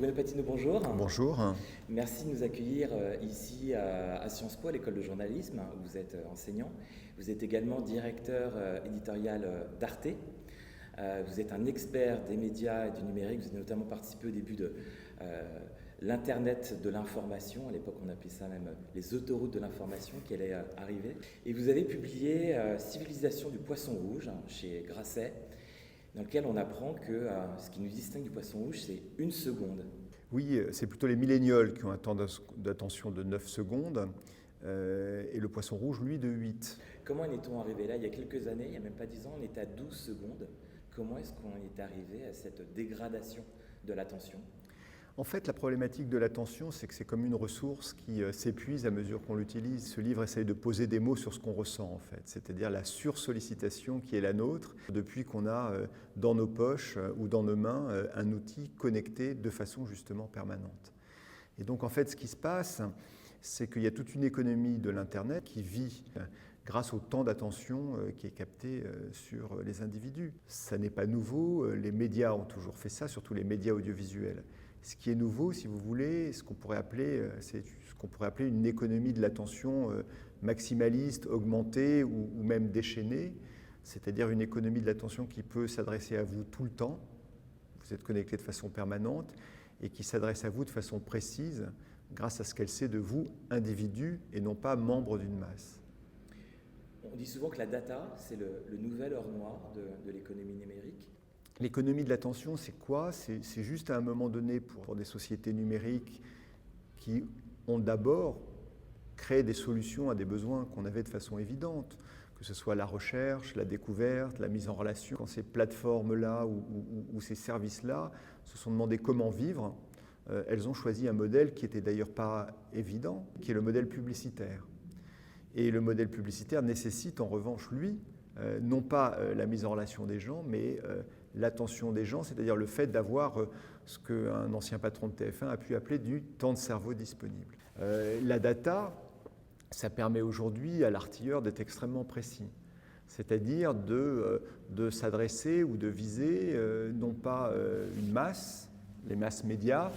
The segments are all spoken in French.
Gwenaël Patino, bonjour. Bonjour. Merci de nous accueillir ici à Sciences Po, à l'école de journalisme, où vous êtes enseignant. Vous êtes également directeur éditorial d'Arte. Vous êtes un expert des médias et du numérique. Vous avez notamment participé au début de l'Internet de l'information. À l'époque, on appelait ça même les autoroutes de l'information qui allaient arriver. Et vous avez publié Civilisation du poisson rouge chez Grasset, dans lequel on apprend que ce qui nous distingue du poisson rouge, c'est une seconde. Oui, c'est plutôt les millénioles qui ont un temps d'attention de 9 secondes et le poisson rouge, lui, de 8. Comment en est-on arrivé là? Il y a quelques années, il n'y a même pas 10 ans, on était à 12 secondes. Comment est-ce qu'on est arrivé à cette dégradation de l'attention? En fait, la problématique de l'attention, c'est que c'est comme une ressource qui s'épuise à mesure qu'on l'utilise. Ce livre essaye de poser des mots sur ce qu'on ressent, en fait, c'est-à-dire la sursollicitation qui est la nôtre depuis qu'on a dans nos poches ou dans nos mains un outil connecté de façon justement permanente. Et donc, en fait, ce qui se passe, c'est qu'il y a toute une économie de l'Internet qui vit grâce au temps d'attention qui est capté sur les individus. Ça n'est pas nouveau, les médias ont toujours fait ça, surtout les médias audiovisuels. Ce qui est nouveau, si vous voulez, c'est ce qu'on pourrait appeler une économie de l'attention maximaliste, augmentée ou même déchaînée, c'est-à-dire une économie de l'attention qui peut s'adresser à vous tout le temps, vous êtes connecté de façon permanente, et qui s'adresse à vous de façon précise grâce à ce qu'elle sait de vous, individu, et non pas membre d'une masse. On dit souvent que la data, c'est le nouvel or noir de l'économie numérique. L'économie de l'attention, c'est quoi? C'est juste à un moment donné pour des sociétés numériques qui ont d'abord créé des solutions à des besoins qu'on avait de façon évidente, que ce soit la recherche, la découverte, la mise en relation. Quand ces plateformes-là ou ces services-là se sont demandé comment vivre, elles ont choisi un modèle qui n'était d'ailleurs pas évident, qui est le modèle publicitaire. Et le modèle publicitaire nécessite en revanche, lui, non pas la mise en relation des gens, mais l'attention des gens, c'est-à-dire le fait d'avoir ce qu'un ancien patron de TF1 a pu appeler du temps de cerveau disponible. La data, ça permet aujourd'hui à l'artilleur d'être extrêmement précis, c'est-à-dire de s'adresser ou de viser non pas une masse, les masses médias,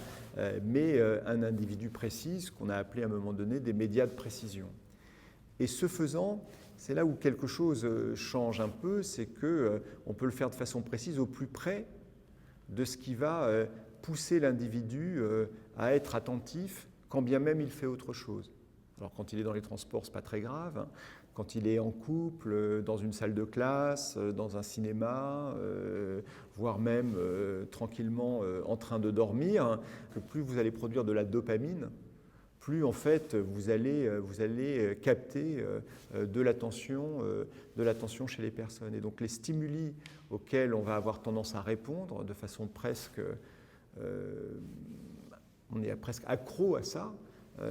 mais un individu précis, ce qu'on a appelé à un moment donné des médias de précision. Et ce faisant, c'est là où quelque chose change un peu, c'est qu'on peut le faire de façon précise au plus près de ce qui va pousser l'individu à être attentif, quand bien même il fait autre chose. Alors quand il est dans les transports, ce n'est pas très grave. Hein. Quand il est en couple, dans une salle de classe, dans un cinéma, voire même tranquillement en train de dormir, hein, que plus vous allez produire de la dopamine, plus en fait vous allez capter de l'attention chez les personnes. Et donc les stimuli auxquels on va avoir tendance à répondre de façon presque, on est presque accro à ça,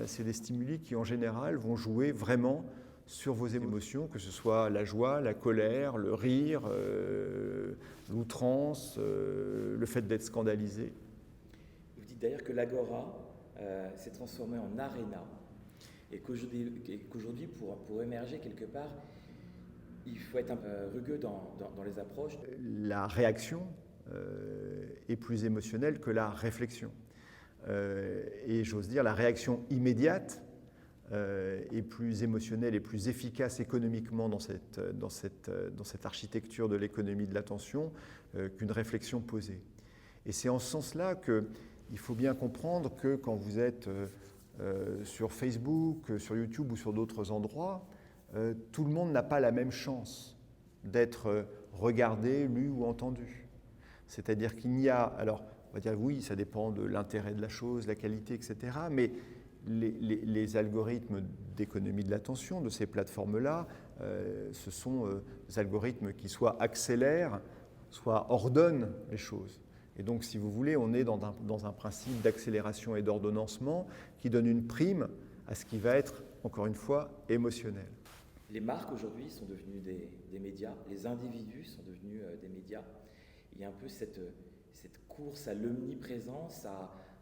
c'est des stimuli qui en général vont jouer vraiment sur vos émotions, que ce soit la joie, la colère, le rire, l'outrance, le fait d'être scandalisé. Vous dites d'ailleurs que l'agora s'est transformé en aréna et qu'aujourd'hui pour émerger quelque part, il faut être un peu rugueux dans les approches. La réaction est plus émotionnelle que la réflexion. Et j'ose dire, la réaction immédiate est plus émotionnelle et plus efficace économiquement dans cette architecture de l'économie de l'attention qu'une réflexion posée. Et c'est en ce sens-là qu'il faut bien comprendre que quand vous êtes sur Facebook, sur YouTube ou sur d'autres endroits, tout le monde n'a pas la même chance d'être regardé, lu ou entendu. C'est-à-dire qu'il n'y a... Alors, on va dire oui, ça dépend de l'intérêt de la chose, la qualité, etc. Mais les algorithmes d'économie de l'attention de ces plateformes-là, ce sont des algorithmes qui soit accélèrent, soit ordonnent les choses. Et donc, si vous voulez, on est dans un principe d'accélération et d'ordonnancement qui donne une prime à ce qui va être, encore une fois, émotionnel. Les marques aujourd'hui sont devenues des médias, les individus sont devenus des médias. Il y a un peu cette course à l'omniprésence,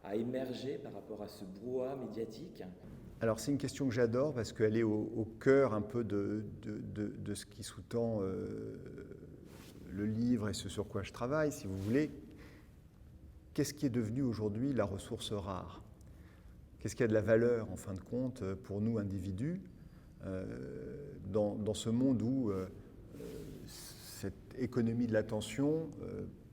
à émerger par rapport à ce brouhaha médiatique. Alors c'est une question que j'adore parce qu'elle est au cœur un peu de ce qui sous-tend le livre et ce sur quoi je travaille, si vous voulez. qu'est-ce qui est devenu aujourd'hui la ressource rare? Qu'est-ce qui a de la valeur, en fin de compte, pour nous, individus, dans ce monde où cette économie de l'attention,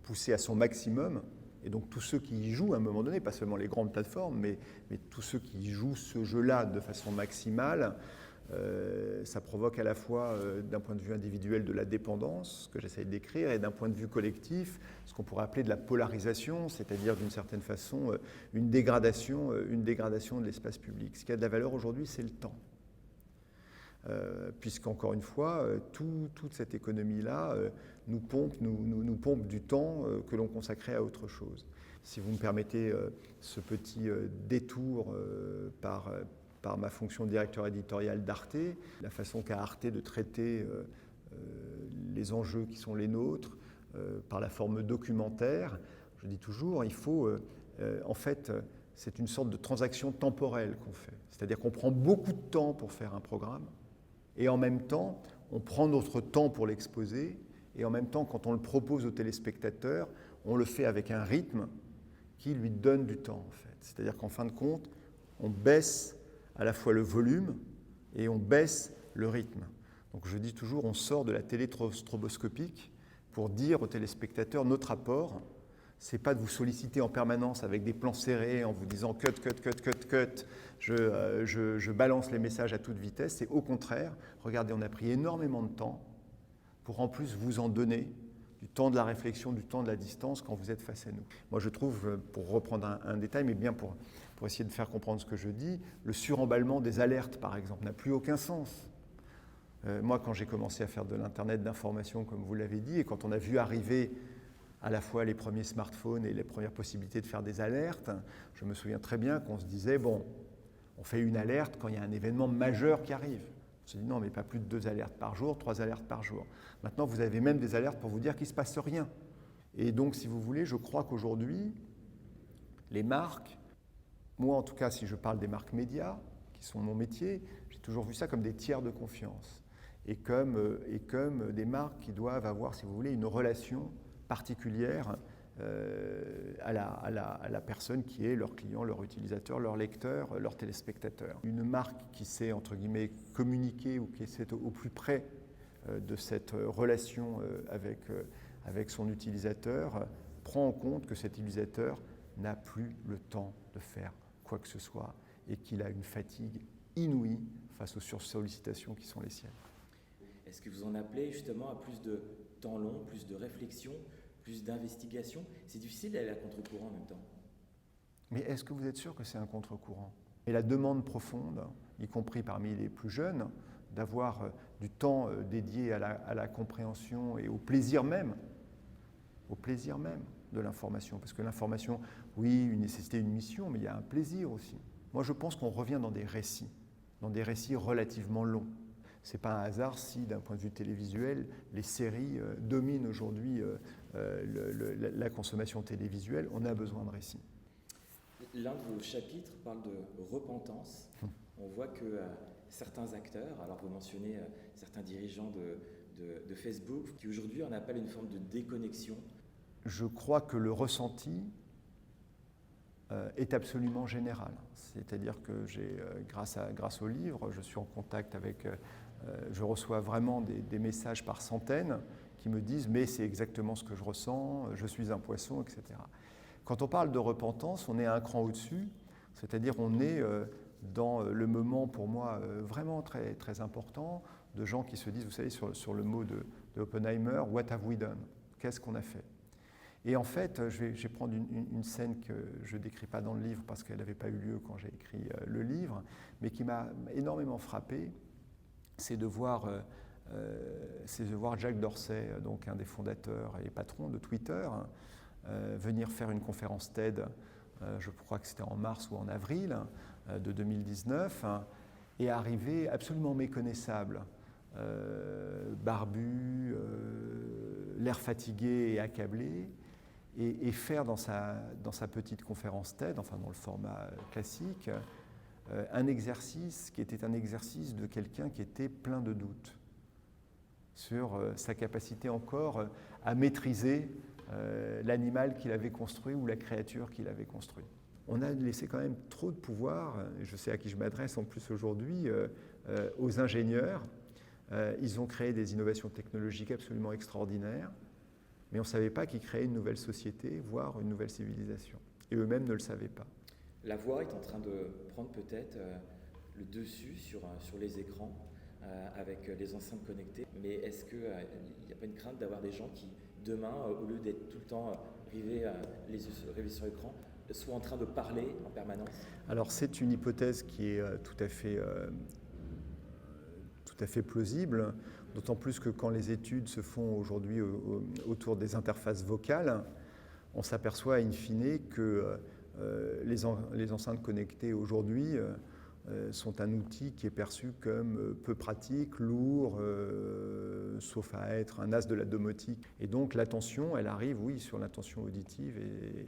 poussée à son maximum, et donc tous ceux qui y jouent à un moment donné, pas seulement les grandes plateformes, mais tous ceux qui jouent ce jeu-là de façon maximale, ça provoque à la fois, d'un point de vue individuel, de la dépendance, ce que j'essaie de décrire, et d'un point de vue collectif, ce qu'on pourrait appeler de la polarisation, c'est-à-dire d'une certaine façon une dégradation de l'espace public. Ce qui a de la valeur aujourd'hui, c'est le temps. Puisqu'encore une fois, toute cette économie-là nous pompe du temps que l'on consacrait à autre chose. Si vous me permettez ce petit détour par ma fonction de directeur éditorial d'Arte, la façon qu'a Arte de traiter les enjeux qui sont les nôtres par la forme documentaire, je dis toujours, il faut, en fait, c'est une sorte de transaction temporelle qu'on fait. C'est-à-dire qu'on prend beaucoup de temps pour faire un programme, et en même temps, on prend notre temps pour l'exposer, et en même temps, quand on le propose aux téléspectateurs, on le fait avec un rythme qui lui donne du temps, en fait. C'est-à-dire qu'en fin de compte, on baisse à la fois le volume et on baisse le rythme. Donc je dis toujours, on sort de la télé stroboscopique pour dire aux téléspectateurs, notre apport, c'est pas de vous solliciter en permanence avec des plans serrés en vous disant cut, je balance les messages à toute vitesse. C'est au contraire, regardez, on a pris énormément de temps pour en plus vous en donner du temps de la réflexion, du temps de la distance quand vous êtes face à nous. Moi je trouve, pour reprendre un détail, mais bien pour essayer de faire comprendre ce que je dis, le suremballement des alertes par exemple n'a plus aucun sens. Moi quand j'ai commencé à faire de l'internet d'information comme vous l'avez dit, et quand on a vu arriver à la fois les premiers smartphones et les premières possibilités de faire des alertes, je me souviens très bien qu'on se disait, bon, on fait une alerte quand il y a un événement majeur qui arrive. On se dit non, mais pas plus de 2 alertes par jour, 3 alertes par jour. Maintenant, vous avez même des alertes pour vous dire qu'il ne se passe rien. Et donc, si vous voulez, je crois qu'aujourd'hui, les marques, moi en tout cas, si je parle des marques médias, qui sont mon métier, j'ai toujours vu ça comme des tiers de confiance. Et comme des marques qui doivent avoir, si vous voulez, une relation particulière à la personne qui est leur client, leur utilisateur, leur lecteur, leur téléspectateur. Une marque qui sait, entre guillemets, communiquer ou qui est au plus près de cette relation avec son utilisateur prend en compte que cet utilisateur n'a plus le temps de faire quoi que ce soit et qu'il a une fatigue inouïe face aux sursollicitations qui sont les siennes. Est-ce que vous en appelez justement à plus de temps long, plus de réflexion, plus d'investigation? C'est difficile d'aller à contre-courant en même temps. Mais est-ce que vous êtes sûr que c'est un contre-courant? Et la demande profonde, y compris parmi les plus jeunes, d'avoir du temps dédié à la compréhension et au plaisir même de l'information. Parce que l'information, oui, une nécessité, une mission, mais il y a un plaisir aussi. Moi, je pense qu'on revient dans des récits relativement longs. Ce n'est pas un hasard si, d'un point de vue télévisuel, les séries dominent aujourd'hui la consommation télévisuelle. On a besoin de récits. L'un de vos chapitres parle de repentance. On voit que certains acteurs, alors vous mentionnez certains dirigeants de Facebook, qui aujourd'hui en appellent une forme de déconnexion. Je crois que le ressenti est absolument général. C'est-à-dire que grâce au livre, je suis en contact avec... je reçois vraiment des messages par centaines qui me disent « mais c'est exactement ce que je ressens, je suis un poisson, etc. » Quand on parle de repentance, on est un cran au-dessus, c'est-à-dire on est dans le moment pour moi vraiment très, très important de gens qui se disent, vous savez, sur le mot de Oppenheimer, « what have we done ?» Qu'est-ce qu'on a fait? Et en fait, je vais prendre une scène que je ne décris pas dans le livre parce qu'elle n'avait pas eu lieu quand j'ai écrit le livre, mais qui m'a énormément frappé, c'est de voir Jack Dorsey, donc un des fondateurs et patrons de Twitter, venir faire une conférence TED, je crois que c'était en mars ou en avril de 2019, et arriver absolument méconnaissable, barbu, l'air fatigué et accablé, et faire dans sa petite conférence TED, enfin dans le format classique, un exercice qui était un exercice de quelqu'un qui était plein de doutes sur sa capacité encore à maîtriser l'animal qu'il avait construit ou la créature qu'il avait construit. On a laissé quand même trop de pouvoir, et je sais à qui je m'adresse en plus aujourd'hui, aux ingénieurs. Ils ont créé des innovations technologiques absolument extraordinaires, mais on ne savait pas qu'ils créaient une nouvelle société, voire une nouvelle civilisation. Et eux-mêmes ne le savaient pas. La voix est en train de prendre peut-être le dessus sur les écrans avec les enceintes connectées. Mais est-ce qu'il n'y a pas une crainte d'avoir des gens qui, demain, au lieu d'être tout le temps rivés sur l'écran, soient en train de parler en permanence? Alors c'est une hypothèse qui est tout à fait plausible, d'autant plus que quand les études se font aujourd'hui autour des interfaces vocales, on s'aperçoit in fine que les enceintes connectées aujourd'hui sont un outil qui est perçu comme peu pratique, lourd, sauf à être un as de la domotique. Et donc l'attention, elle arrive, oui, sur l'intention auditive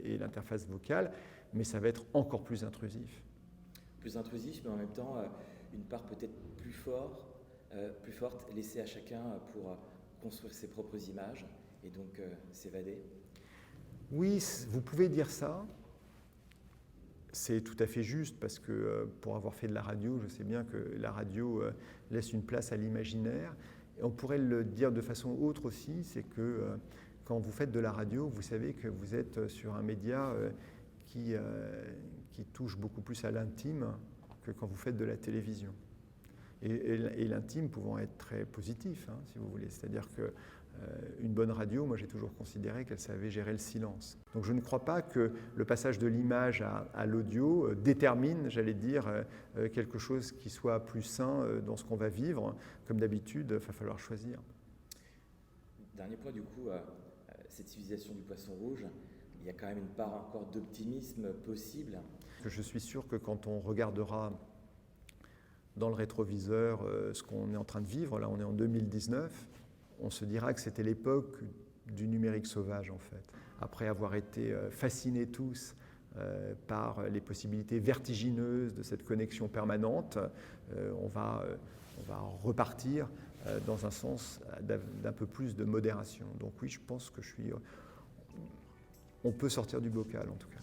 et l'interface vocale, mais ça va être encore plus intrusif. Plus intrusif, mais en même temps, une part peut-être plus forte, laissée à chacun pour construire ses propres images et donc s'évader. Oui, vous pouvez dire ça. C'est tout à fait juste parce que pour avoir fait de la radio, je sais bien que la radio laisse une place à l'imaginaire. Et on pourrait le dire de façon autre aussi, c'est que quand vous faites de la radio, vous savez que vous êtes sur un média qui touche beaucoup plus à l'intime que quand vous faites de la télévision. Et l'intime pouvant être très positif, hein, si vous voulez. C'est-à-dire qu'une bonne radio, moi j'ai toujours considéré qu'elle savait gérer le silence. Donc je ne crois pas que le passage de l'image à l'audio détermine, j'allais dire, quelque chose qui soit plus sain dans ce qu'on va vivre. Comme d'habitude, il va falloir choisir. Dernier point, du coup, cette civilisation du poisson rouge, il y a quand même une part encore d'optimisme possible. Je suis sûr que quand on regardera dans le rétroviseur ce qu'on est en train de vivre, là on est en 2019, on se dira que c'était l'époque du numérique sauvage en fait. Après avoir été fascinés tous par les possibilités vertigineuses de cette connexion permanente, on va repartir dans un sens d'un peu plus de modération. Donc oui, je pense que on peut sortir du bocal en tout cas.